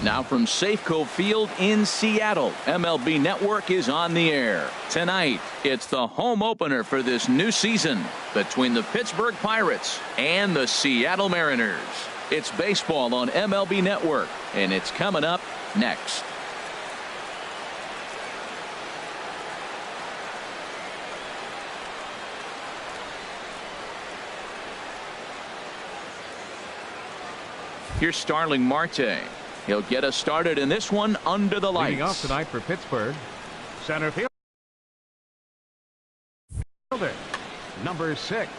Now from Safeco Field in Seattle, MLB Network is on the air. Tonight, it's the home opener for this new season between the Pittsburgh Pirates and the Seattle Mariners. It's baseball on MLB Network, and it's coming up next. Here's Starling Marte. He'll get us started in this one under the lights. Leading off tonight for Pittsburgh, center fielder number 6.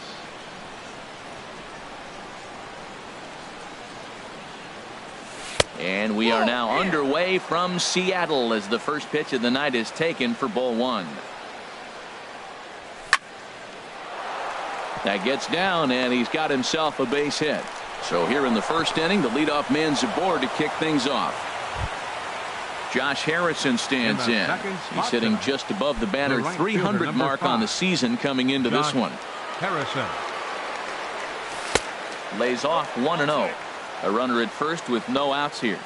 And we are now underway from Seattle as the first pitch of the night is taken for ball 1. That gets down, and he's got himself a base hit. So here in the first inning, the leadoff man's aboard to kick things off. Josh Harrison stands in. He's hitting just above the banner 300 mark on the season coming into this one. Harrison lays off 1-0. A runner at first with no outs here.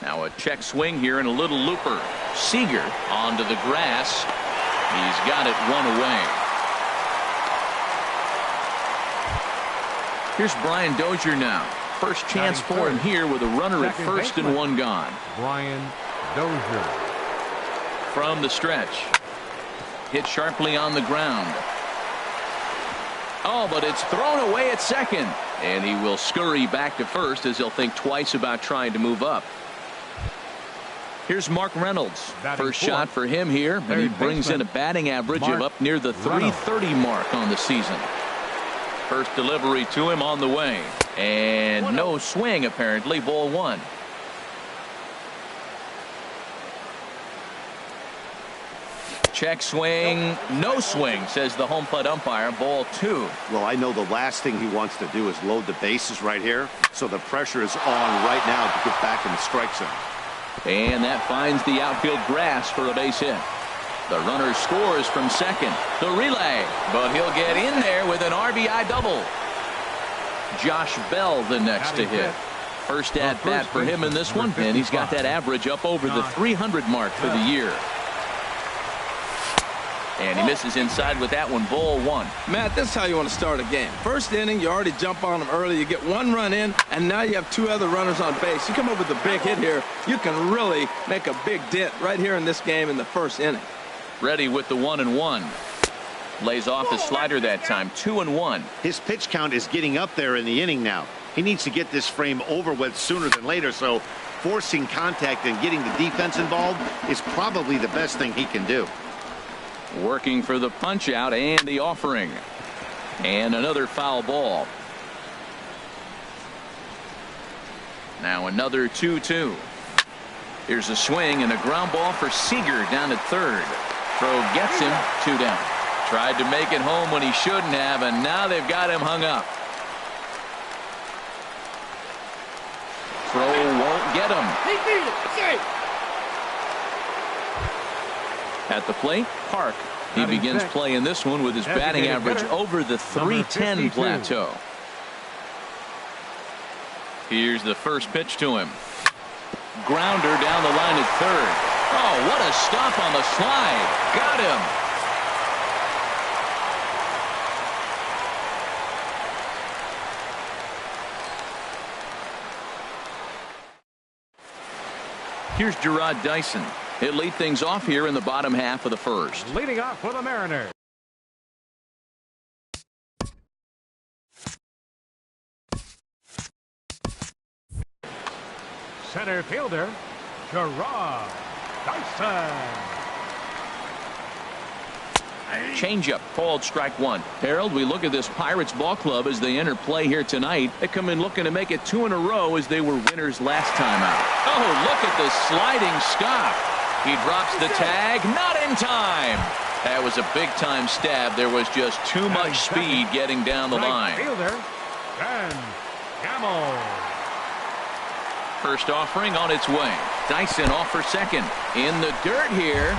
Now a check swing here and a little looper. Seager onto the grass. He's got it 1 away. Here's Brian Dozier now. First chance for him here with a runner at first and 1 gone. Brian Dozier. From the stretch. Hit sharply on the ground. Oh, but it's thrown away at second. And he will scurry back to first as he'll think twice about trying to move up. Here's Mark Reynolds. First shot for him here, and he brings in a batting average of up near the 330 mark on the season. First delivery to him on the way. And no swing, apparently. Ball 1. Check swing. No swing, says the home plate umpire. Ball 2. Well, I know the last thing he wants to do is load the bases right here. So the pressure is on right now to get back in the strike zone. And that finds the outfield grass for a base hit. The runner scores from second. The relay, but he'll get in there with an RBI double. Josh Bell the next to hit. First at bat for him in this one, and he's got that average up over the 300 mark for the year. And he misses inside with that one. Ball 1. Matt, this is how you want to start a game. First inning, you already jump on them early. You get 1 run in, and now you have 2 other runners on base. You come up with a big hit here. You can really make a big dent right here in this game in the first inning. Ready with the 1-1. Lays off the slider that time. 2-1. His pitch count is getting up there in the inning now. He needs to get this frame over with sooner than later, so forcing contact and getting the defense involved is probably the best thing he can do. Working for the punch out and the offering. And another foul ball. Now another 2-2. Here's a swing and a ground ball for Seager down at third. Throw gets him. 2 down. Tried to make it home when he shouldn't have, and now they've got him hung up. Throw won't get him. At the plate, Park. He begins playing this one with his batting average over the 310 plateau. Here's the first pitch to him. Grounder down the line at third. Oh, what a stop on the slide. Got him. Here's Gerard Dyson. He'll lead things off here in the bottom half of the first. Leading off for the Mariners, center fielder Gerard Dyson. Changeup called strike 1. Harold, we look at this Pirates ball club as they enter play here tonight. They come in looking to make it 2 in a row as they were winners last time out. Oh, look at the sliding stop. He drops the tag, not in time. That was a big time stab. There was just too much speed getting down the line. Fielder Ben Gamble. First offering on its way. Dyson off for second. In the dirt here.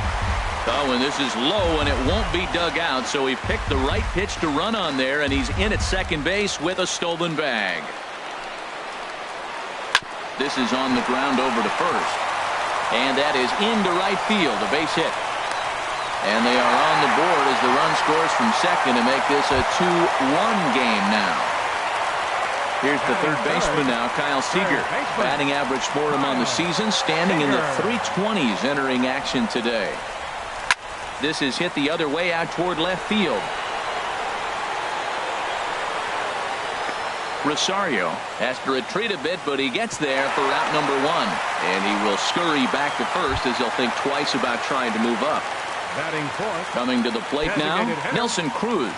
Oh, and this is low, and it won't be dug out, so he picked the right pitch to run on there, and he's in at second base with a stolen bag. This is on the ground over to first. And that is into right field, a base hit. And they are on the board as the run scores from second to make this a 2-1 game now. Here's the third baseman now, Kyle Seager. Batting average for him on the season, standing in the 320s entering action today. This is hit the other way out toward left field. Rosario has to retreat a bit, but he gets there for out number one. And he will scurry back to first as he'll think twice about trying to move up. Coming to the plate now, Nelson Cruz.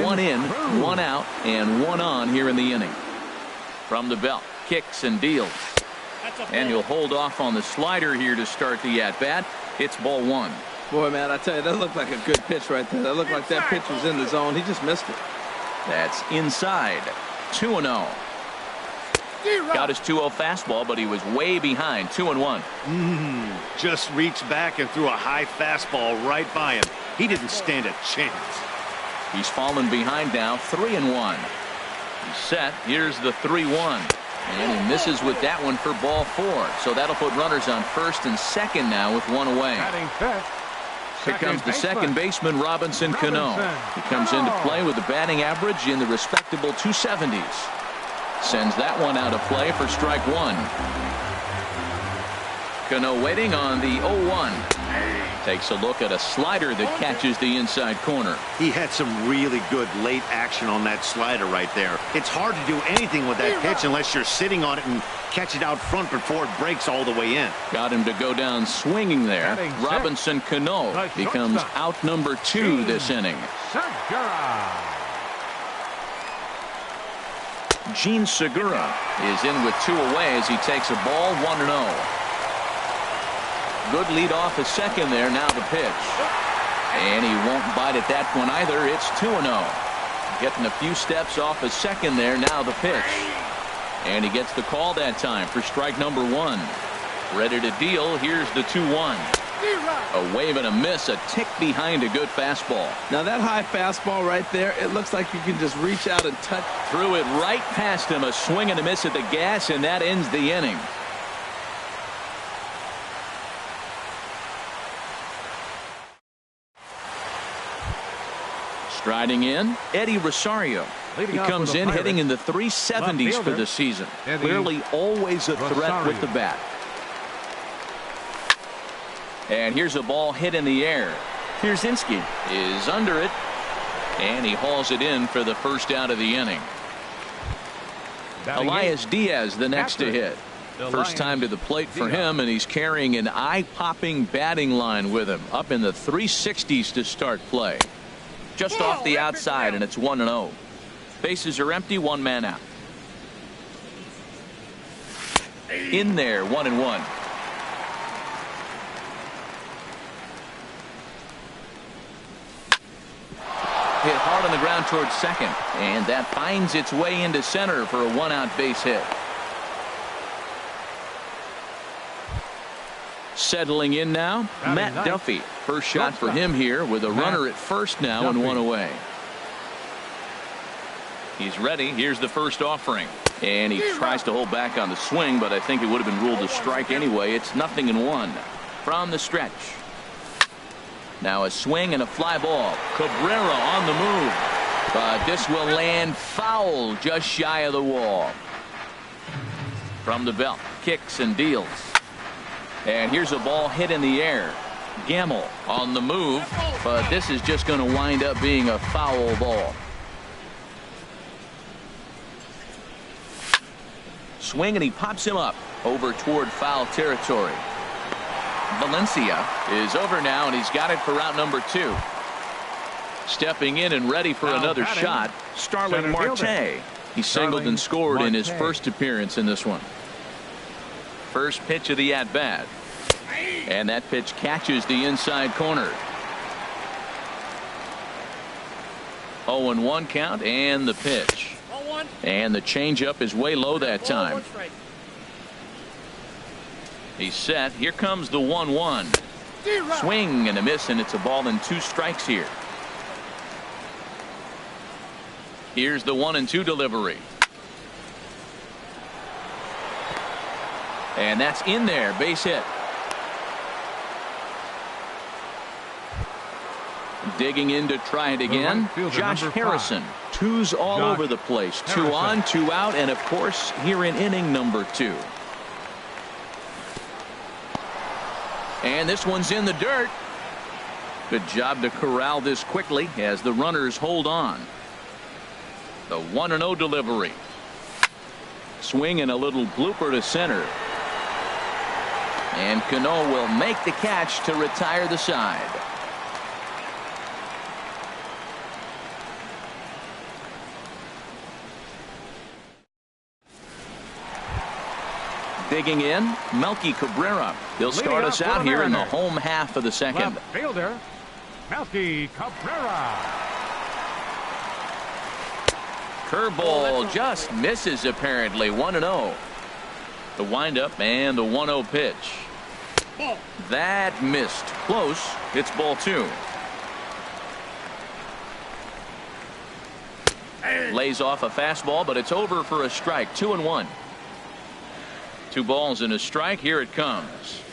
One in, one out, and one on here in the inning. From the belt, kicks and deals. And he'll hold off on the slider here to start the at-bat. It's ball one. Boy, man, I tell you, that looked like a good pitch right there. That looked like that pitch was in the zone. He just missed it. That's inside. 2-0. Got his 2-0 fastball, but he was way behind. 2-1. Just reached back and threw a high fastball right by him. He didn't stand a chance. He's fallen behind now. 3-1. He's set. Here's the 3-1. And he misses with that one for ball four. So that'll put runners on first and second now with one away. Here comes the second baseman, Robinson Cano. He comes into play with a batting average in the respectable 270s. Sends that one out of play for strike one. Cano waiting on the 0-1. Takes a look at a slider that catches the inside corner. He had some really good late action on that slider right there. It's hard to do anything with that pitch unless you're sitting on it and catch it out front before it breaks all the way in. Got him to go down swinging there. Robinson Cano becomes out number two this inning. Gene Segura is in with two away as he takes a ball. 1-0. Good lead off a second there. Now the pitch. And he won't bite at that one either. It's 2-0. Getting a few steps off a second there. Now the pitch. And he gets the call that time for strike number one. Ready to deal. Here's the 2-1. A wave and a miss. A tick behind a good fastball. Now that high fastball right there, it looks like you can just reach out and touch. Threw it right past him. A swing and a miss at the gas, and that ends the inning. Striding in, Eddie Rosario. He comes in hitting in the 370s for the season. Clearly always a threat with the bat. And here's a ball hit in the air. Pierzynski is under it, and he hauls it in for the first out of the inning. Elias Diaz the next to hit. First time to the plate for him, and he's carrying an eye-popping batting line with him. Up in the 360s to start play. Just off the outside, and it's 1-0. Bases are empty, one man out. In there, 1-1. Hit hard on the ground towards second, and that finds its way into center for a one-out base hit. Settling in now, Matt Duffy. First shot for him here with a runner at first now and one away. He's ready. Here's the first offering. And he tries to hold back on the swing, but I think it would have been ruled a strike anyway. It's 0-1 from the stretch. Now a swing and a fly ball. Cabrera on the move. But this will land foul just shy of the wall. From the belt, kicks and deals. And here's a ball hit in the air. Gamble on the move, but this is just going to wind up being a foul ball. Swing, and he pops him up over toward foul territory. Valencia is over now, and he's got it for route number two. Stepping in and ready for another shot, Starling Marte. He singled and scored in his first appearance in this one. First pitch of the at-bat. And that pitch catches the inside corner. 0-1 count, and the pitch. And the changeup is way low that time. He's set. Here comes the 1-1. Swing and a miss, and it's a ball and two strikes here. Here's the 1-2 delivery. And that's in there. Base hit. Digging in to try it again. Josh Harrison. Twos all over the place. 2 on, 2 out, and of course here in inning number 2. And this one's in the dirt. Good job to corral this quickly as the runners hold on. The 1-0 delivery. Swing and a little blooper to center. And Cano will make the catch to retire the side. Digging in, Melky Cabrera. They'll start us out here in the home half of the second. Left fielder, Melky Cabrera. Curveball just misses apparently. 1-0. The windup and the 1-0 pitch. That missed. Close. It's ball 2. Lays off a fastball, but it's over for a strike. 2-1. 2 balls and a strike. Here it comes.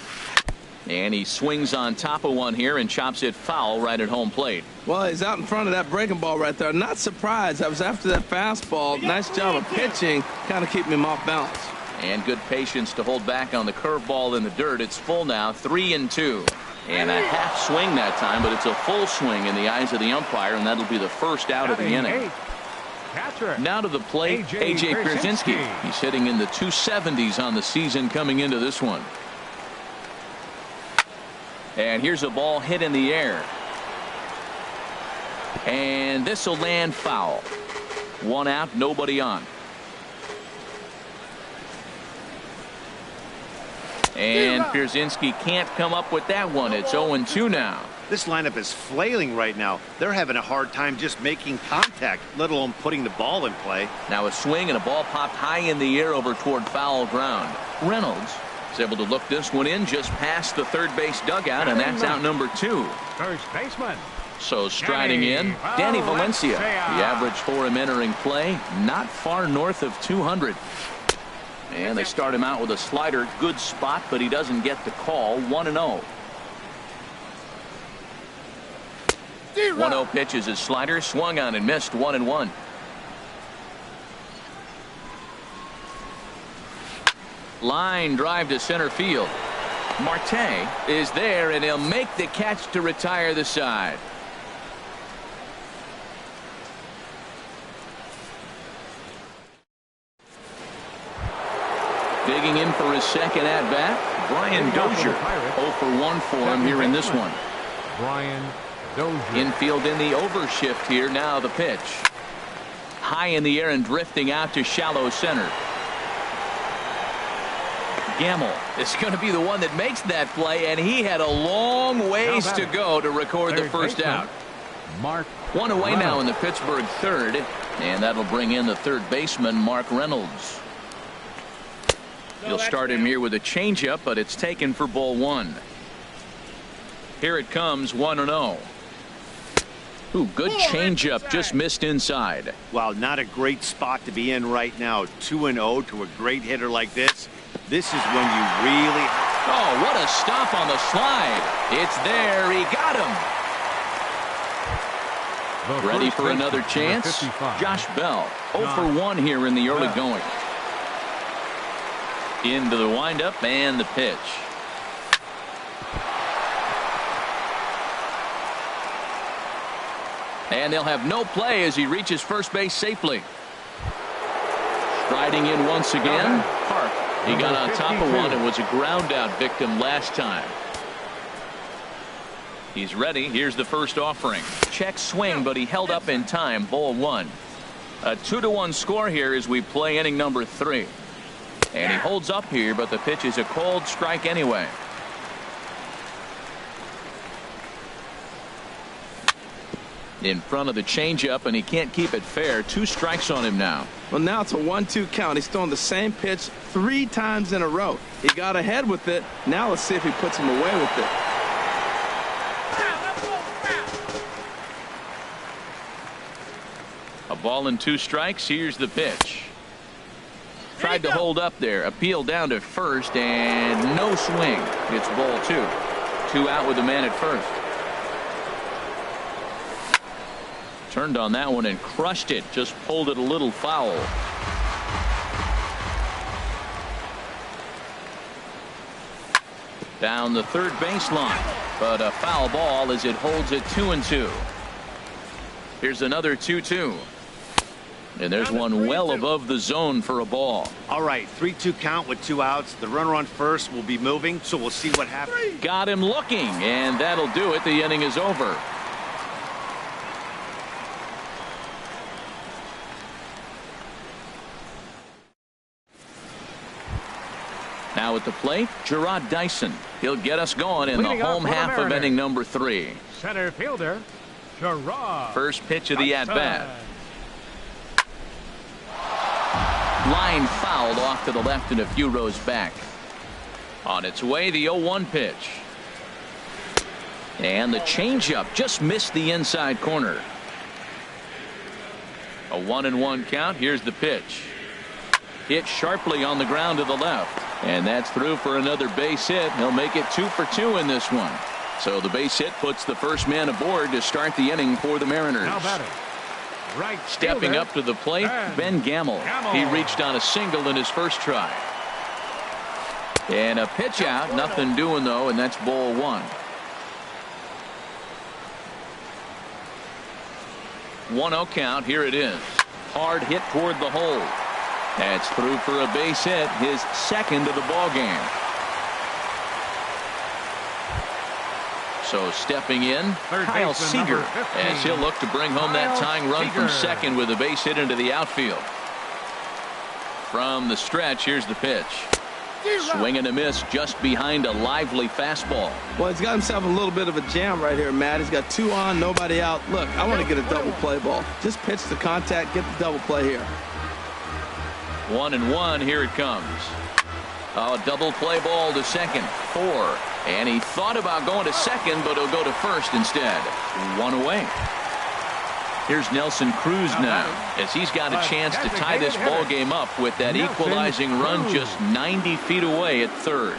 And he swings on top of one here and chops it foul right at home plate. Well, he's out in front of that breaking ball right there. Not surprised. I was after that fastball. Nice job of pitching. Kind of keeping him off balance. And good patience to hold back on the curveball in the dirt. It's full now. 3-2. And a half swing that time, but it's a full swing in the eyes of the umpire, and that'll be the first out of the inning. Now to the plate, A.J. Pierzynski. He's hitting in the 270s on the season coming into this one. And here's a ball hit in the air. And this will land foul. 1 out, nobody on. And Pierzynski can't come up with that one. It's 0-2 now. This lineup is flailing right now. They're having a hard time just making contact, let alone putting the ball in play. Now a swing and a ball popped high in the air over toward foul ground. Reynolds is able to look this one in just past the third base dugout, and that's out number 2. First baseman. So striding in, Danny Valencia. The average for him entering play, not far north of 200. And they start him out with a slider. Good spot, but he doesn't get the call. 1-0. 1-0 pitch is his slider. Swung on and missed. 1-1. Line drive to center field. Marte is there, and he'll make the catch to retire the side. Digging in for his second at-bat, Brian Dozier. 0 for 1 for him here in this one. Brian Dozier. Infield in the overshift here. Now the pitch. High in the air and drifting out to shallow center. Gamble is going to be the one that makes that play, and he had a long ways to go to record the first out. Mark 1 away now in the Pittsburgh third, and that'll bring in the third baseman, Mark Reynolds. He'll start him here with a changeup, but it's taken for ball 1. Here it comes. 1-0. Ooh, good changeup, just missed inside. Wow, not a great spot to be in right now. 2-0 to a great hitter like this. This is when you really... Oh, what a stop on the slide. It's there. He got him. Ready for another chance? Josh Bell. 0 for 1 here in the early going. Into the windup and the pitch. And they'll have no play as he reaches first base safely. Striding in once again, Park. He got on top of one and was a ground out victim last time. He's ready. Here's the first offering. Check swing, but he held up in time. Ball 1. A 2-1 score here as we play inning number 3. And he holds up here, but the pitch is a cold strike anyway. In front of the changeup, and he can't keep it fair. 2 strikes on him now. Well, now it's a 1-2 count. He's throwing the same pitch 3 times in a row. He got ahead with it. Now let's see if he puts him away with it. A ball and 2 strikes. Here's the pitch. Tried to hold up there. Appeal down to first, and no swing. It's ball 2. 2 out with the man at first. Turned on that one and crushed it. Just pulled it a little foul. Down the third baseline, but a foul ball as it holds it 2-2. Here's another 2-2. And there's one well above the zone for a ball. All right, 3-2 count with 2 outs. The runner on first will be moving, so we'll see what happens. Got him looking, and that'll do it. The inning is over. Now at the plate, Gerard Dyson. He'll get us going in the home half of inning number 3. Center fielder, Gerard. First pitch of the at-bat. Line fouled off to the left and a few rows back. On its way, the 0-1 pitch. And the changeup just missed the inside corner. A 1-1 count. Here's the pitch. Hit sharply on the ground to the left. And that's through for another base hit. He'll make it 2 for 2 in this one. So the base hit puts the first man aboard to start the inning for the Mariners. Right Stepping fielder, up to the plate, Ben Gamel. He reached on a single in his first try. And a pitch out. Nothing doing, though, and that's ball 1. 1-0 count. Here it is. Hard hit toward the hole. That's through for a base hit, his second of the ball game. So stepping in, Kyle Seager, as he'll look to bring home that tying run from second with a base hit into the outfield. From the stretch, here's the pitch. Swing and a miss just behind a lively fastball. Well, he's got himself a little bit of a jam right here, Matt. He's got 2 on, nobody out. Look, I want to get a double play ball. Just pitch the contact, get the double play here. 1-1. Here it comes. A double play ball to second. 4. And he thought about going to second, but he'll go to first instead. 1 away. Here's Nelson Cruz now, as he's got a chance to tie this ball game up with that equalizing run just 90 feet away at third.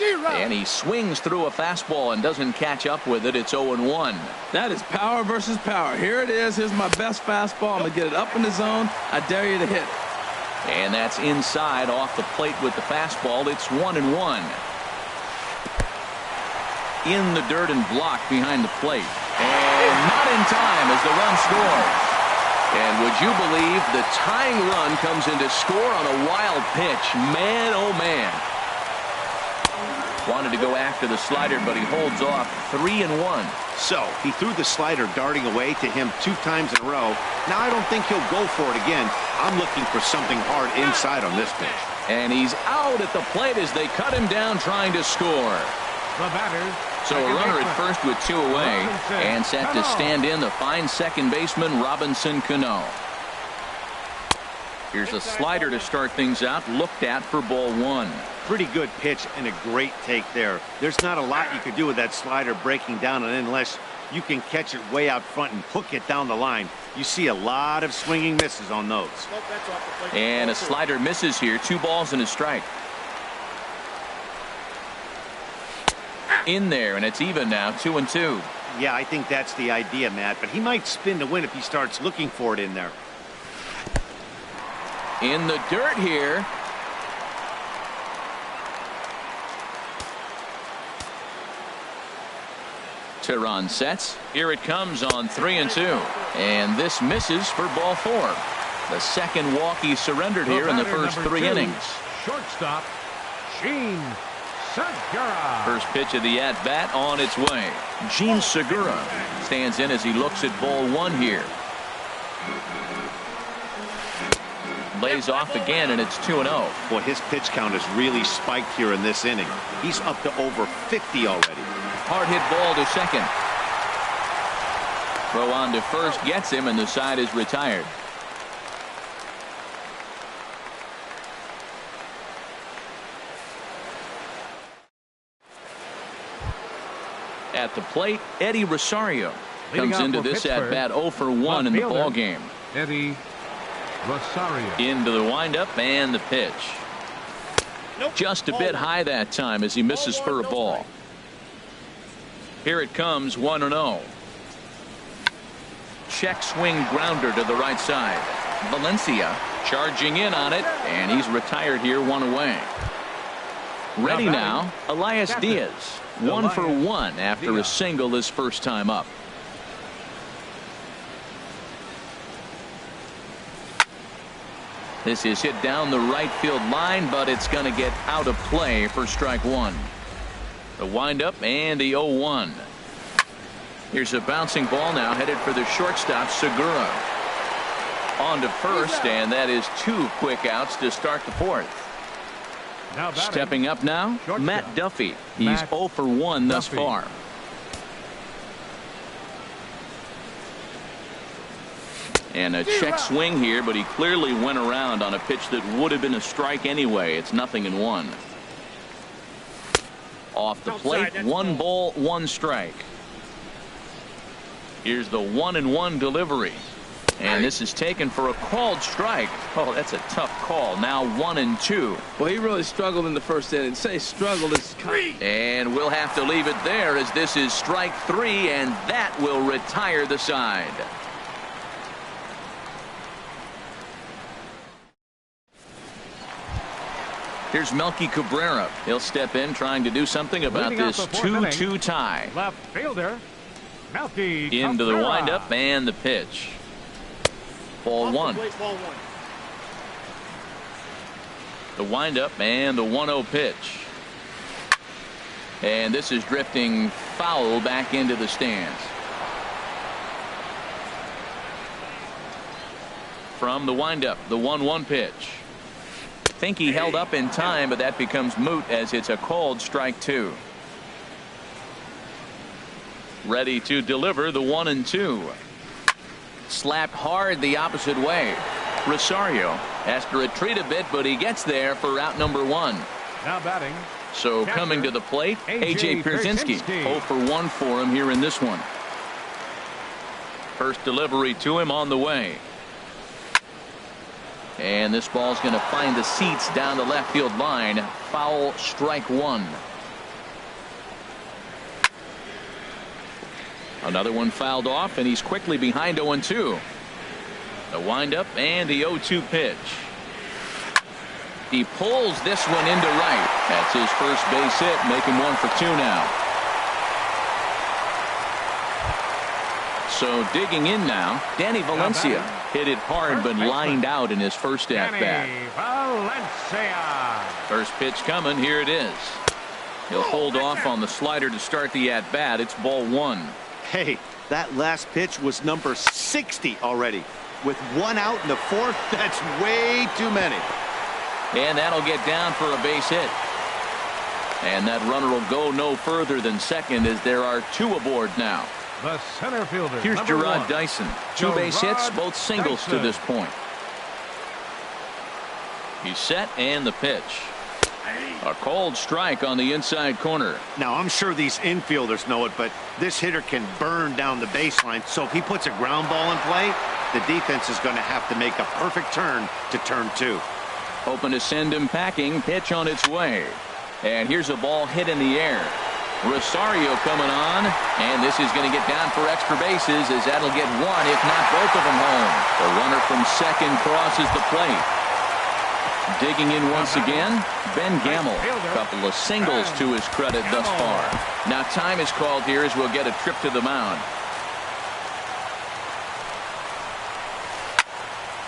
And he swings through a fastball and doesn't catch up with it. It's 0-1. That is power versus power. Here it is. Here's my best fastball. I'm going to get it up in the zone. I dare you to hit. And that's inside off the plate with the fastball. It's 1-1. In the dirt and blocked behind the plate. And not in time as the run scores. And would you believe the tying run comes in to score on a wild pitch? Man, oh man. Wanted to go after the slider, but he holds off. 3-1. So he threw the slider darting away to him 2 times in a row. Now I don't think he'll go for it again. I'm looking for something hard inside on this pitch. And he's out at the plate as they cut him down trying to score. The batters. So a runner at first with 2 away, and set to stand in the fine second baseman Robinson Cano. Here's a slider to start things out, looked at for ball 1. Pretty good pitch and a great take there. There's not a lot you could do with that slider breaking down, and unless you can catch it way out front and hook it down the line, you see a lot of swinging misses on those. And a slider misses here. 2 balls and a strike. In there, and it's even now, 2-2. Yeah, I think that's the idea, Matt, but he might spin to win if he starts looking for it in there. In the dirt here. Tehran sets. Here it comes on 3-2. And this misses for ball 4. The second walk he surrendered here in the first 3 innings. Shortstop, Gene Segura. First pitch of the at-bat on its way. Gene Segura stands in as he looks at ball 1 here. Lays off again, and it's 2-0. Boy, his pitch count has really spiked here in this inning. He's up to over 50 already. Hard hit ball to second. Throw on to first gets him, and the side is retired. At the plate, Eddie Rosario comes into this at bat 0 for 1 in the ball game. Eddie Rosario. Into the windup and the pitch. Just a bit high that time as he misses for a ball. Here it comes, 1-0. Check swing grounder to the right side. Valencia charging in on it, and he's retired here, 1 away. Ready now, Elias Diaz. 1 for 1 after a single his first time up. This is hit down the right field line, but it's going to get out of play for strike 1. The windup and the 0-1. Here's a bouncing ball now headed for the shortstop, Segura. On to first, and that is 2 quick outs to start the 4th. Stepping up now, Matt Duffy. He's 0 for 1 thus far. And a check swing here, but he clearly went around on a pitch that would have been a strike anyway. It's 0-1. Off the plate, 1 ball, 1 strike. Here's the 1-1 delivery. And this is taken for a called strike. Oh, that's a tough call. Now 1-2. Well, he really struggled in the first inning. Say struggled is and we'll have to leave it there as this is strike 3, and that will retire the side. Here's Melky Cabrera. He'll step in trying to do something about this 2-2 tie. Left fielder, Melky Cabrera. Into the windup and the pitch. Ball 1. The windup and the 1-0 pitch. And this is drifting foul back into the stands. From the windup, the 1-1 pitch. I think he held up in time, but that becomes moot as it's a called strike 2. Ready to deliver the 1-2. Slapped hard the opposite way. Rosario has to retreat a bit, but he gets there for out number 1. Now batting. So coming to the plate, A.J. Pierzynski. 0 for 1 for him here in this one. First delivery to him on the way. And this ball's going to find the seats down the left field line. Foul, strike 1. Another one fouled off, and he's quickly behind 0-2. The windup and the 0-2 pitch. He pulls this one into right. That's his first base hit, making 1 for 2 now. So digging in now, Danny Valencia. Hit it hard, but lined out in his first at-bat. Valencia. First pitch coming. Here it is. He'll hold off on the slider to start the at-bat. It's ball 1. Hey, that last pitch was number 60 already. With 1 out in the 4th, that's way too many. And that'll get down for a base hit. And that runner will go no further than second as there are 2 aboard now. The center fielder. Here's Gerard 1. Dyson. 2 base hits, both singles to this point. He's set and the pitch. A called strike on the inside corner. Now, I'm sure these infielders know it, but this hitter can burn down the baseline. So if he puts a ground ball in play, the defense is going to have to make a perfect turn to turn 2. Hoping to send him packing. Pitch on its way. And here's a ball hit in the air. Rosario coming on, and this is going to get down for extra bases as that'll get 1, if not both of them home. The runner from second crosses the plate. Digging in once again, Ben Gamel. A couple of singles to his credit thus far. Now time is called here as we'll get a trip to the mound.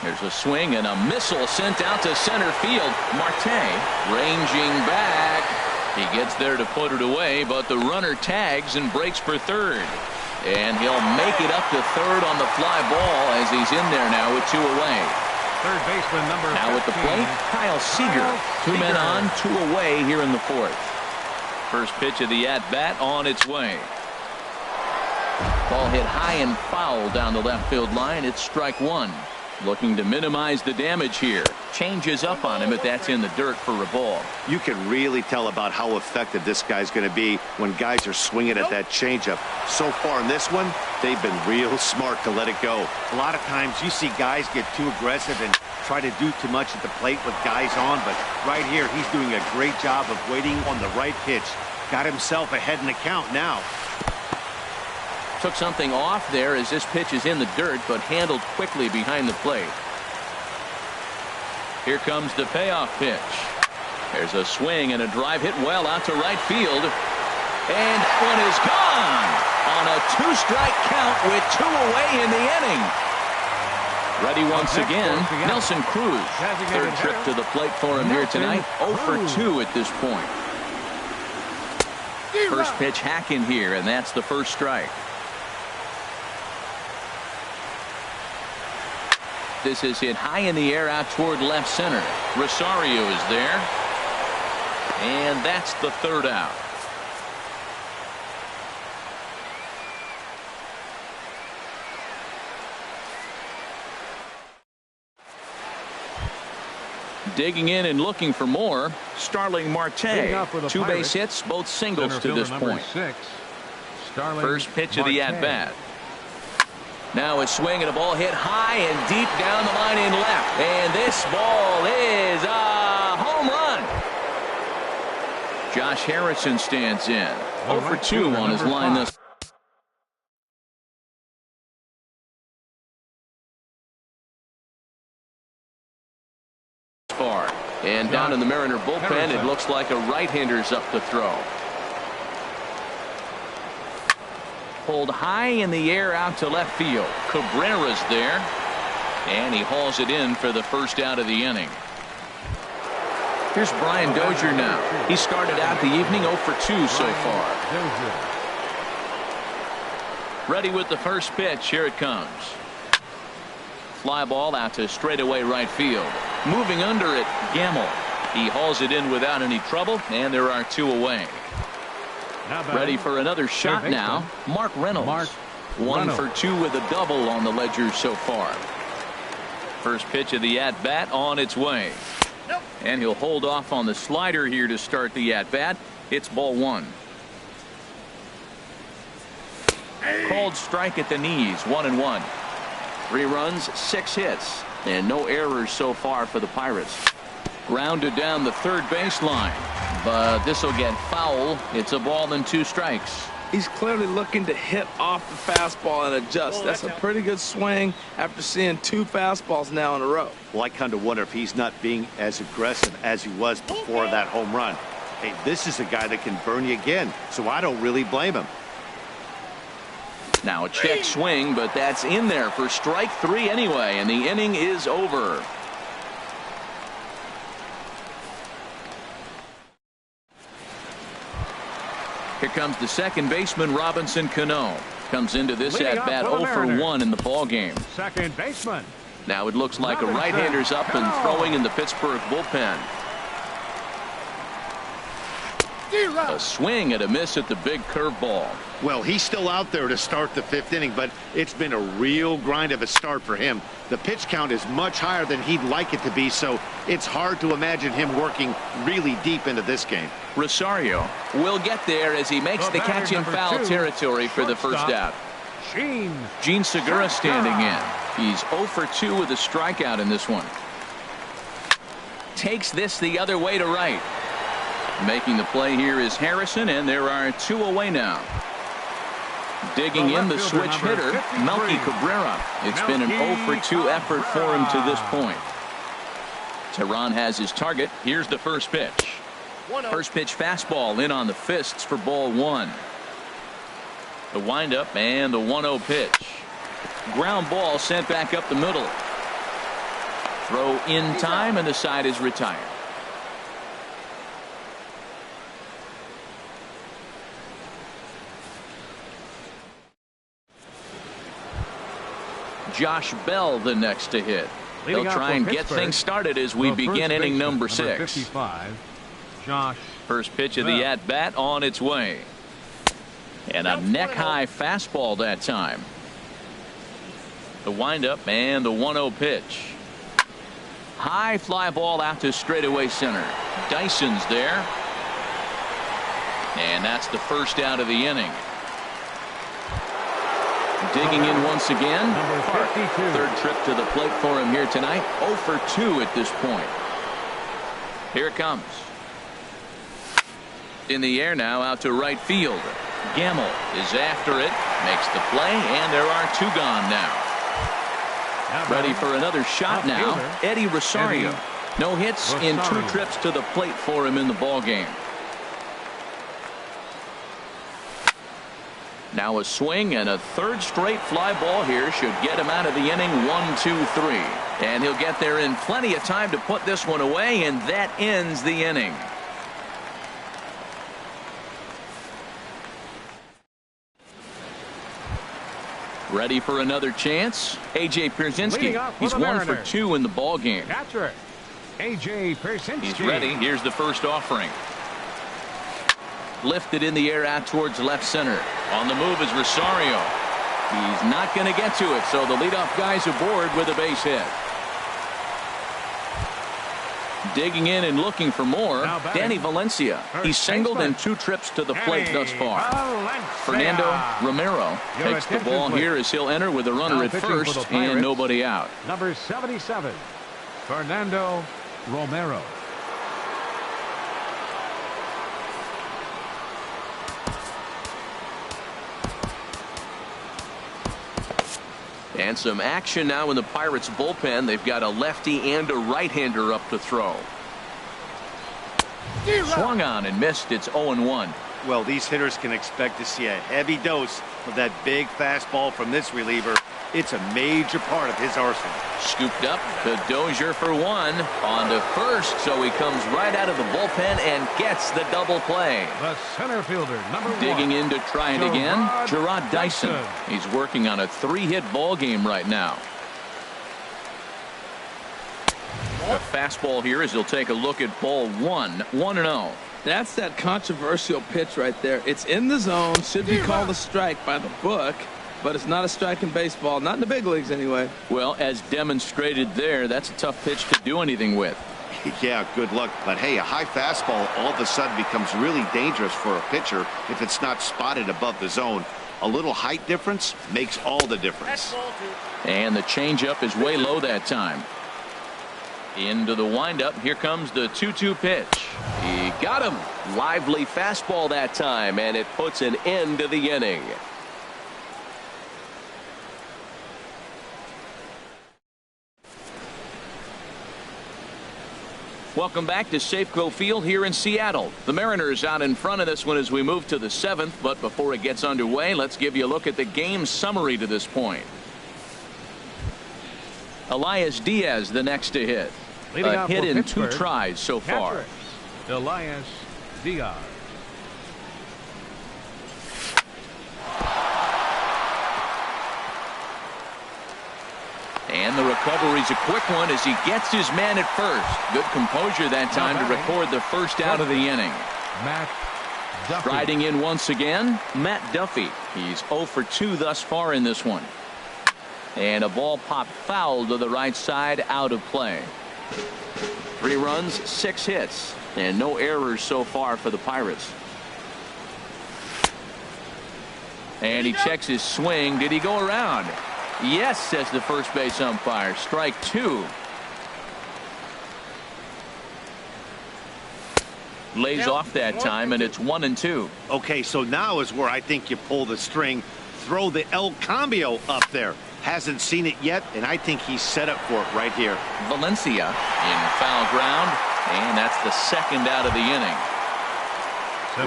There's a swing and a missile sent out to center field. Marte ranging back. He gets there to put it away, but the runner tags and breaks for third. And he'll make it up to third on the fly ball as he's in there now with 2 away. Third baseman number 15. Now at the plate, Kyle Seager. 2 men on, 2 away here in the 4th. First pitch of the at-bat on its way. Ball hit high and foul down the left field line. It's strike 1. Looking to minimize the damage here. Changes up on him, but that's in the dirt for a ball. You can really tell about how effective this guy's going to be when guys are swinging at that changeup. So far in this one, they've been real smart to let it go. A lot of times you see guys get too aggressive and try to do too much at the plate with guys on, but right here he's doing a great job of waiting on the right pitch. Got himself ahead in the count now. Took something off there as this pitch is in the dirt, but handled quickly behind the plate. Here comes the payoff pitch. There's a swing and a drive hit well out to right field. And one is gone on a 2-strike count with 2 away in the inning. Ready once again, Nelson Cruz. Third trip to the plate for him here tonight. 0 for 2 at this point. First pitch hack in here, and that's the first strike. This is hit high in the air out toward left center. Rosario is there. And that's the third out. Digging in and looking for more, Starling Marte. 2 base hits, both singles to this point. First pitch of the at-bat. Now a swing and a ball hit high and deep down the line in left. And this ball is a home run. Josh Harrison stands in. 0 for 2 on his line this far. And down in the Mariner bullpen, it looks like a right-hander's up to throw. Pulled high in the air out to left field. Cabrera's there. And he hauls it in for the first out of the inning. Here's Brian Dozier now. He started out the evening 0 for 2 so far. Ready with the first pitch. Here it comes. Fly ball out to straightaway right field. Moving under it, Gamble. He hauls it in without any trouble, and there are 2 away. Ready for another shot now. Mark Reynolds. 1 for 2 with a double on the ledger so far. First pitch of the at-bat on its way. And he'll hold off on the slider here to start the at-bat. It's ball 1. Called strike at the knees. 1-1. 3 runs, 6 hits, and no errors so far for the Pirates. Grounded down the third baseline, but this will get foul. It's a ball and 2 strikes. He's clearly looking to hit off the fastball and adjust. That's a pretty good swing after seeing 2 fastballs now in a row. Well, I kind of wonder if he's not being as aggressive as he was before that home run. Hey, this is a guy that can burn you again, so I don't really blame him. Now a check swing, but that's in there for strike 3 anyway, and the inning is over. Here comes the second baseman, Robinson Cano. Comes into this at-bat 0 for 1 in the ball game. Second baseman. Now it looks like a right-hander's up and throwing in the Pittsburgh bullpen. A swing and a miss at the big curveball. Well, he's still out there to start the 5th inning, but it's been a real grind of a start for him. The pitch count is much higher than he'd like it to be, so it's hard to imagine him working really deep into this game. Rosario will get there as he makes the catch in foul territory for the first out. Gene Segura standing in. He's 0 for 2 with a strikeout in this one. Takes this the other way to right. Making the play here is Harrison, and there are 2 away now. Digging in the switch hitter, Melky Cabrera. It's been an 0 for 2 effort for him to this point. Tehran has his target. Here's the first pitch. First pitch fastball in on the fists for ball 1. The windup and the 1-0 pitch. Ground ball sent back up the middle. Throw in time, and the side is retired. Josh Bell the next to hit. They'll try and get things started as we begin inning number 6. First pitch of the at-bat on its way. And a neck-high fastball that time. The windup and the 1-0 pitch. High fly ball out to straightaway center. Dyson's there. And that's the first out of the inning. Digging in once again. Third trip to the plate for him here tonight. 0 for 2 at this point. Here it comes. In the air now, out to right field. Gamble is after it, makes the play, and there are 2 gone now. Ready for another shot now, Eddie Rosario. No hits in 2 trips to the plate for him in the ball game. Now a swing and a third straight fly ball here should get him out of the inning. 1, 2, 3. And he'll get there in plenty of time to put this one away, and that ends the inning. Ready for another chance? A.J. Pierzynski. He's 1 for 2 in the ball game. Catcher, A.J. Pierzynski. He's ready. Here's the first offering. Lifted in the air out towards left center. On the move is Rosario. He's not going to get to it, so the leadoff guy's aboard with a base hit. Digging in and looking for more, Danny Valencia. He's singled in 2 trips to the plate thus far. Fernando Romero takes the ball here as he'll enter with a runner at first and nobody out. Number 77, Fernando Romero. And some action now in the Pirates bullpen. They've got a lefty and a right-hander up to throw. Swung on and missed. It's 0-1. Well, these hitters can expect to see a heavy dose of that big fastball from this reliever. It's a major part of his arsenal. Scooped up to Dozier for 1 on to first, so he comes right out of the bullpen and gets the double play. The center fielder, number 1. Digging in to try it again, Gerard Dyson. He's working on a 3-hit ball game right now. A fastball here as he'll take a look at ball 1, 1-0. That's that controversial pitch right there. It's in the zone, should be called a strike by the book, but it's not a strike in baseball, not in the big leagues anyway. Well, as demonstrated there, that's a tough pitch to do anything with. Yeah, good luck. But hey, a high fastball all of a sudden becomes really dangerous for a pitcher if it's not spotted above the zone. A little height difference makes all the difference. And the changeup is way low that time. Into the windup. Here comes the 2-2 pitch. He got him. Lively fastball that time, and it puts an end to the inning. Welcome back to Safeco Field here in Seattle. The Mariners out in front of this one as we move to the 7th. But before it gets underway, let's give you a look at the game summary to this point. Elias Diaz the next to hit. A hit in 2 tries so far. Elias Diaz. And the recovery's a quick one as he gets his man at first. Good composure that time to record the first out of the inning. Matt Duffy. Striding in once again, Matt Duffy. He's 0 for 2 thus far in this one. And a ball popped foul to the right side, out of play. 3 runs, 6 hits, and no errors so far for the Pirates. And he checks his swing. Did he go around? Yes, says the first base umpire. Strike 2. Lays off that time, and it's 1-2. Okay, so now is where I think you pull the string. Throw the El Cambio up there. Hasn't seen it yet, and I think he's set up for it right here. Valencia in foul ground, and that's the second out of the inning.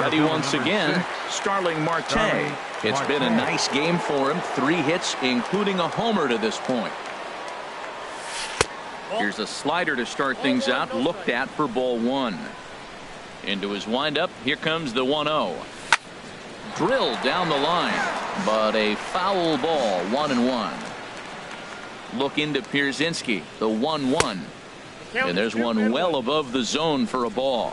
Ready once again, Starling Marte. It's been a nice game for him. 3 hits, including a homer to this point. Here's a slider to start things out, looked at for ball 1. Into his windup, here comes the 1-0. Drilled down the line, but a foul ball, 1-1. Look into Pierzynski, the 1-1. And there's one well above the zone for a ball.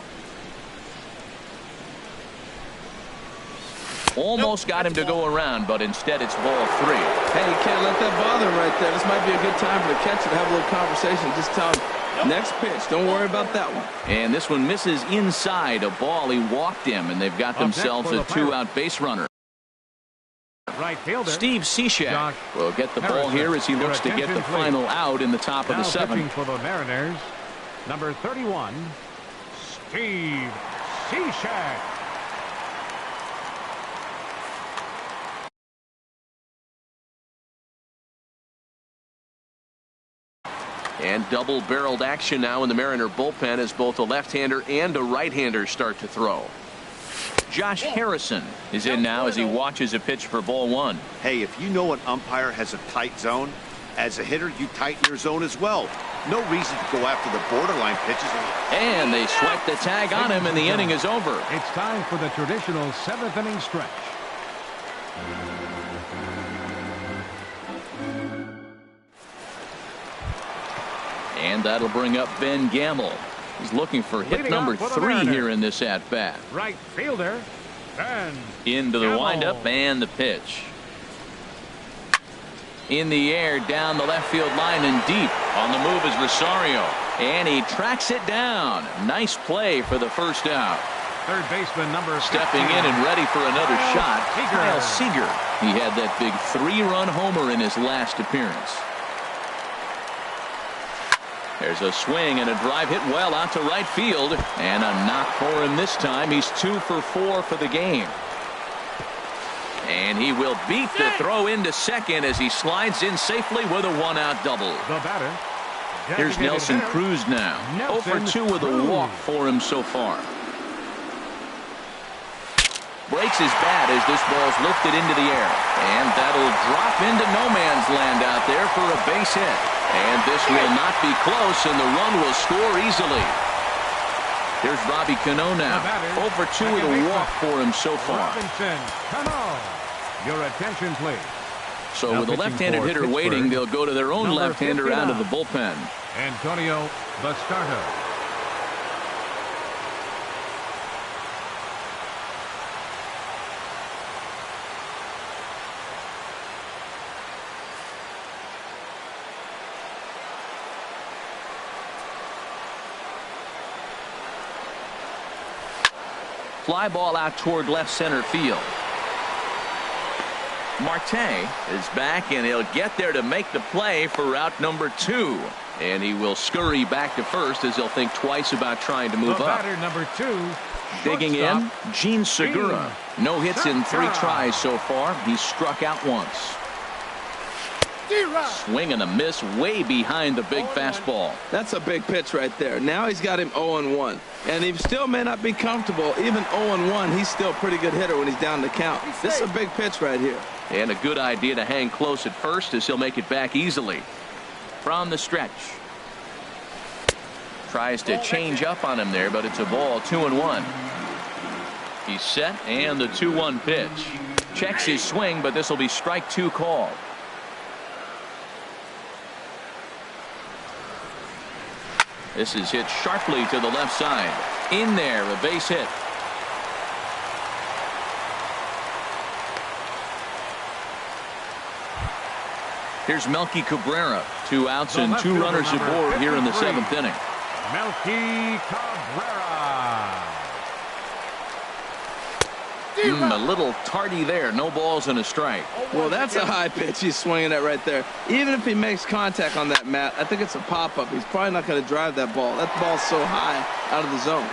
Almost got him to go around, but instead it's ball 3. Hey, you can't let that bother him right there. This might be a good time for the catcher to have a little conversation. Just tell him, next pitch, don't worry about that one. And this one misses inside a ball. He walked him, and they've got themselves a 2-out base runner. Right fielder Steve Cishek will get the ball here as he looks to get the final out in the top of the 7th. For the Mariners, number 31, Steve Cishek. And double-barreled action now in the Mariner bullpen as both a left-hander and a right-hander start to throw. Josh Harrison is in now as he watches a pitch for ball 1. Hey, if you know an umpire has a tight zone, as a hitter, you tighten your zone as well. No reason to go after the borderline pitches. And they swipe the tag on him, and the inning is over. It's time for the traditional 7th inning stretch. And that'll bring up Ben Gamble. He's looking for hit number 3 here in this at-bat. Right fielder, Ben into the windup and the pitch. In the air, down the left field line and deep. On the move is Rosario. And he tracks it down. Nice play for the first out. Third baseman number 15. Stepping in and ready for another shot, Kyle Seager. He had that big 3-run homer in his last appearance. There's a swing and a drive hit well out to right field, and a knock for him this time. He's 2 for 4 for the game. And he will beat the throw into second as he slides in safely with a 1-out double. The batter. Here's Nelson Cruz now. 0 for 2 with a walk for him so far. Breaks his bat as this ball's lifted into the air. And that'll drop into no man's land out there for a base hit. And this will not be close, and the run will score easily. Here's Robbie Cano now. 0 for 2 with a walk for him so far. Robinson Cano. Your attention, please. So with a left-handed hitter waiting, they'll go to their own left-hander out of the bullpen. Antonio Bastardo. Fly ball out toward left center field. Marte is back, and he'll get there to make the play for route number 2. And he will scurry back to first as he'll think twice about trying to move up. Batter number 2. Digging in, Gene Segura. No hits in 3 tries so far. He's struck out once. Swing and a miss way behind the big fastball. That's a big pitch right there. Now he's got him 0-1. And he still may not be comfortable. Even 0-1, he's still a pretty good hitter when he's down the count. This is a big pitch right here. And a good idea to hang close at first as he'll make it back easily. From the stretch. Tries to change up on him there, but it's a ball, 2-1. He's set, and the 2-1 pitch. Checks his swing, but this will be strike 2 called. This is hit sharply to the left side. In there, a base hit. Here's Melky Cabrera. 2 outs and 2 runners aboard here in the 7th inning. Melky Cabrera. A little tardy there. No balls and a strike. Well, that's a high pitch he's swinging at right there. Even if he makes contact on that, Matt, I think it's a pop-up. He's probably not going to drive that ball. That ball's so high out of the zone.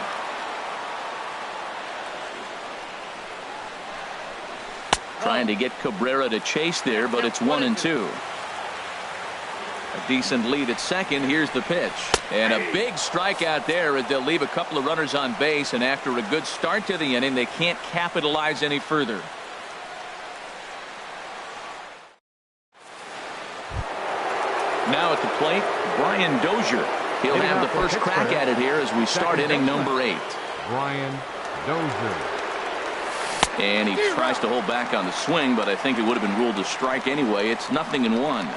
Trying to get Cabrera to chase there, but it's 1-2. A decent lead at second. Here's the pitch. And a big strikeout there as they'll leave a couple of runners on base, and after a good start to the inning, they can't capitalize any further. Now at the plate, Brian Dozier. He'll have the first crack at it here as we start inning number 8. Brian Dozier. And he tries to hold back on the swing, but I think it would have been ruled a strike anyway. It's 0-1.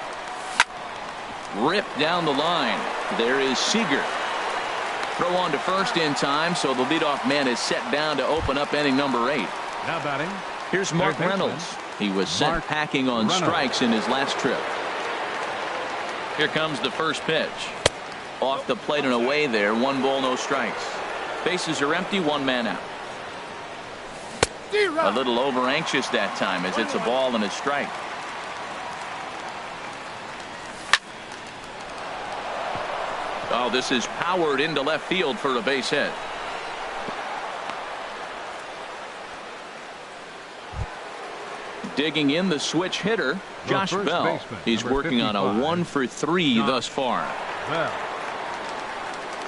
Ripped down the line. There is Seager. Throw on to first in time, so the leadoff man is set down to open up inning number 8. Now batting. Here's Mark Reynolds. He was sent packing on strikes in his last trip. Here comes the first pitch. Off the plate and away there. 1 ball, no strikes. Bases are empty, 1 man out. A little over anxious that time as it's a ball and a strike. Oh, this is powered into left field for a base hit. Digging in the switch hitter, Josh Bell. He's working on a 1 for 3 thus far.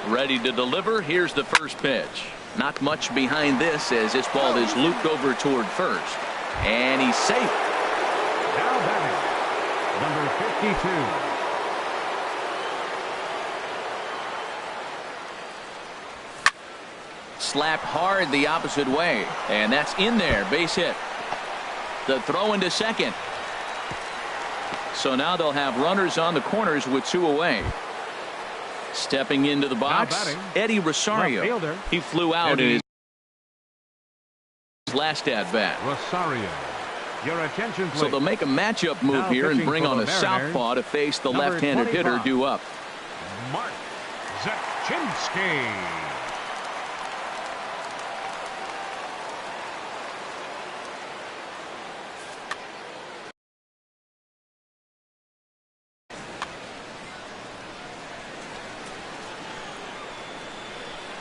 Ready to deliver. Here's the first pitch. Not much behind this as this ball is looped over toward first. And he's safe. Now batting, number 52. Slapped hard the opposite way. And that's in there. Base hit. The throw into second. So now they'll have runners on the corners with 2 away. Stepping into the box, Eddie Rosario. He flew out in his last at bat. Rosario, your attention, please. So they'll make a matchup move here and bring on a southpaw to face the left-handed hitter due up. Mark Zaczynski.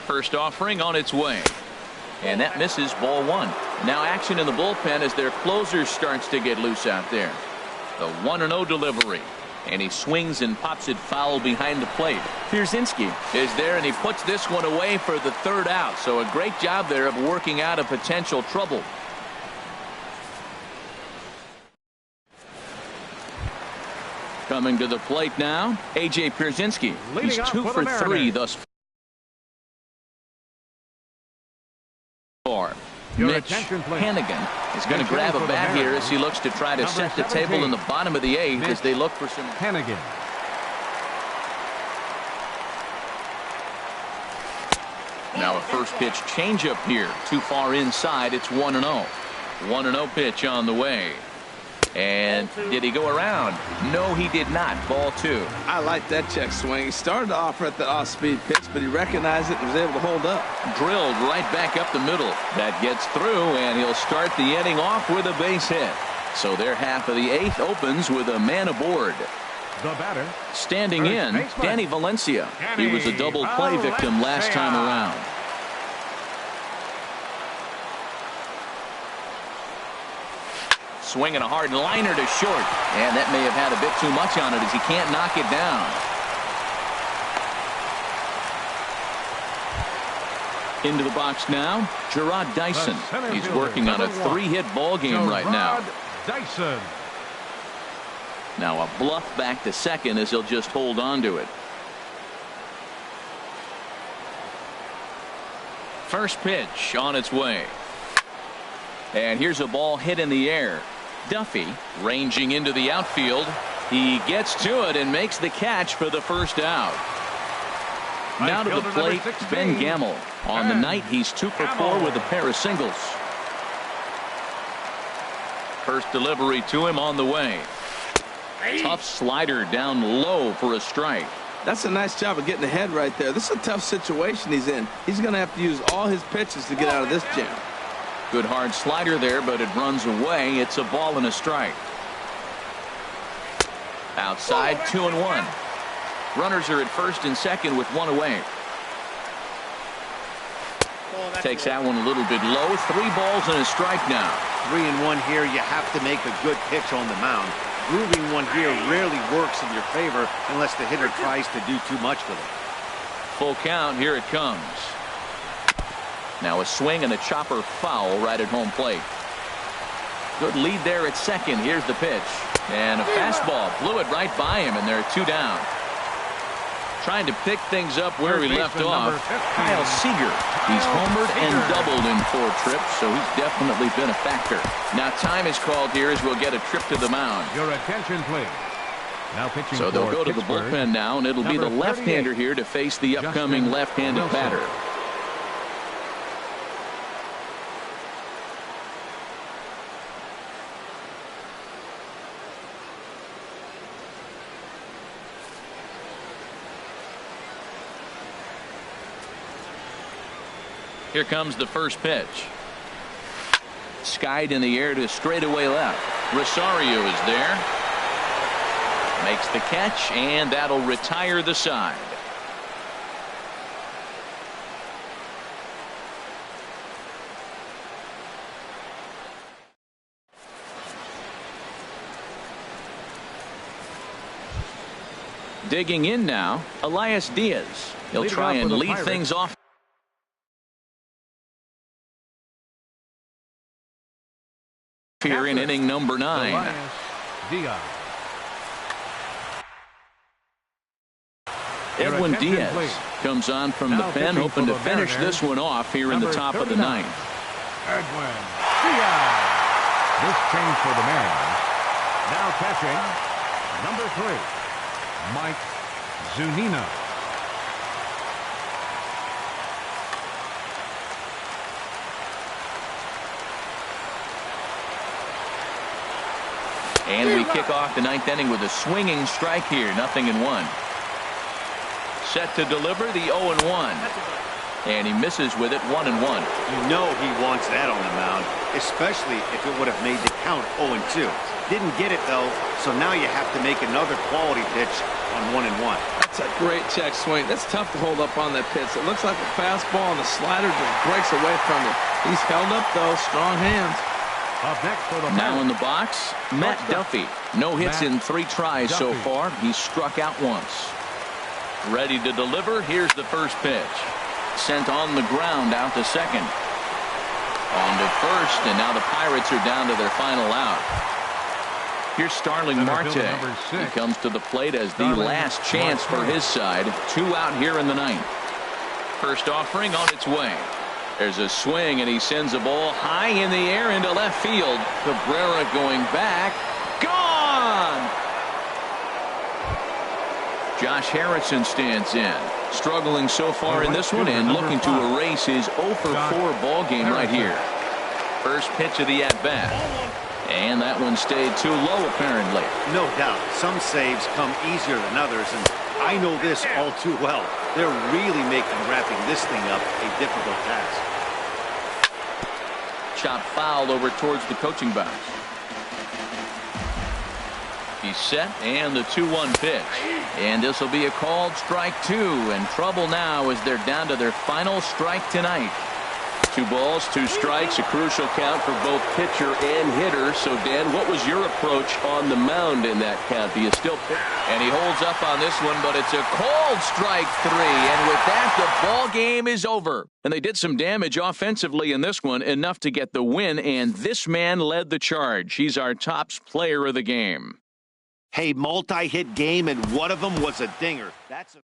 First offering on its way. And that misses, ball 1. Now action in the bullpen as their closer starts to get loose out there. The 1-0 delivery. And he swings and pops it foul behind the plate. Pierzynski is there and he puts this one away for the 3rd out. So a great job there of working out a potential trouble. Coming to the plate now, A.J. Pierzynski. He's 2 for 3 thus far. Mitch Hannigan is going to grab a bat here as he looks to try to set the table in the bottom of the 8th as they look for some. Hannigan. Now a first pitch changeup here. Too far inside. It's 1-0. 1-0 pitch on the way. And did he go around? No, he did not. Ball 2. I like that check swing. He started off at the off-speed pitch, but he recognized it and was able to hold up. Drilled right back up the middle. That gets through, and he'll start the inning off with a base hit. So their half of the 8th opens with a man aboard. The batter. Standing in, Danny Valencia. He was a double play victim last time around. Swinging a hard liner to short. And that may have had a bit too much on it as he can't knock it down. Into the box now, Gerard Dyson. He's working on a 3-hit ball game right now. Dyson. Now a bluff back to second as he'll just hold on to it. First pitch on its way. And here's a ball hit in the air. Duffy ranging into the outfield. He gets to it and makes the catch for the first out. Now to the plate, Ben Gamel. On the night, he's 2 for 4 with a pair of singles. First delivery to him on the way. Tough slider down low for a strike. That's a nice job of getting ahead right there. This is a tough situation he's in. He's going to have to use all his pitches to get out of this jam. Good hard slider there, but it runs away. It's a ball and a strike. Outside, 2-1. Runners are at first and second with 1 away. Takes that one a little bit low. 3 balls and a strike now. 3-1 here. You have to make a good pitch on the mound. Grooving one here rarely works in your favor unless the hitter tries to do too much with it. Full count. Here it comes. Now a swing and a chopper foul right at home plate. Good lead there at second. Here's the pitch. And a fastball blew it right by him, and there are 2 down. Trying to pick things up where he left off. Kyle Seager. He's homered and doubled in 4 trips, so he's definitely been a factor. Now time is called here as we'll get a trip to the mound. Your attention, please. Now pitching so they'll go to the Pittsburgh, bullpen now, and it'll be the left-hander here to face the upcoming left-handed batter. Here comes the first pitch. Skied in the air to straightaway left. Rosario is there. Makes the catch, and that'll retire the side. Digging in now, Elias Diaz. He'll try and lead things off. Here in inning number 9. Edwin Diaz comes on from the pen, hoping to finish this one off here in the top of the 9th. Edwin Diaz. This change for the Mariners. Now catching, number 3, Mike Zunino. And we kick off the 9th inning with a swinging strike here. 0-1. Set to deliver the 0-1. And he misses with it. 1-1. You know he wants that on the mound, especially if it would have made the count 0-2. Didn't get it, though, so now you have to make another quality pitch on 1-1. That's a great check swing. That's tough to hold up on that pitch. It looks like a fastball, and the slider just breaks away from it. He's held up, though. Strong hands. Up next for the now in the box, Matt Duffy. No hits in 3 tries so far. He's struck out once. Ready to deliver. Here's the first pitch. Sent on the ground out to second. On to first, and now the Pirates are down to their final out. Here's Starling Marte. He comes to the plate as the last chance for his side. 2 out here in the 9th. First offering on its way. There's a swing, and he sends a ball high in the air into left field. Cabrera going back. Gone! Josh Harrison stands in. Struggling so far in this one and looking to erase his 0-for-4 ball game right here. First pitch of the at-bat. And that one stayed too low, apparently. No doubt. Some saves come easier than others, and I know this all too well. They're really making wrapping this thing up a difficult task. Chop foul over towards the coaching box. He's set, and the 2-1 pitch. And this will be a called strike 2, and trouble now as they're down to their final strike tonight. 2 balls, 2 strikes, a crucial count for both pitcher and hitter. So, Dan, what was your approach on the mound in that count? Do you still pick? And he holds up on this one, but it's a called strike 3. And with that, the ball game is over. And they did some damage offensively in this one, enough to get the win. And this man led the charge. He's our top player of the game. Hey, multi-hit game, and one of them was a dinger. That's a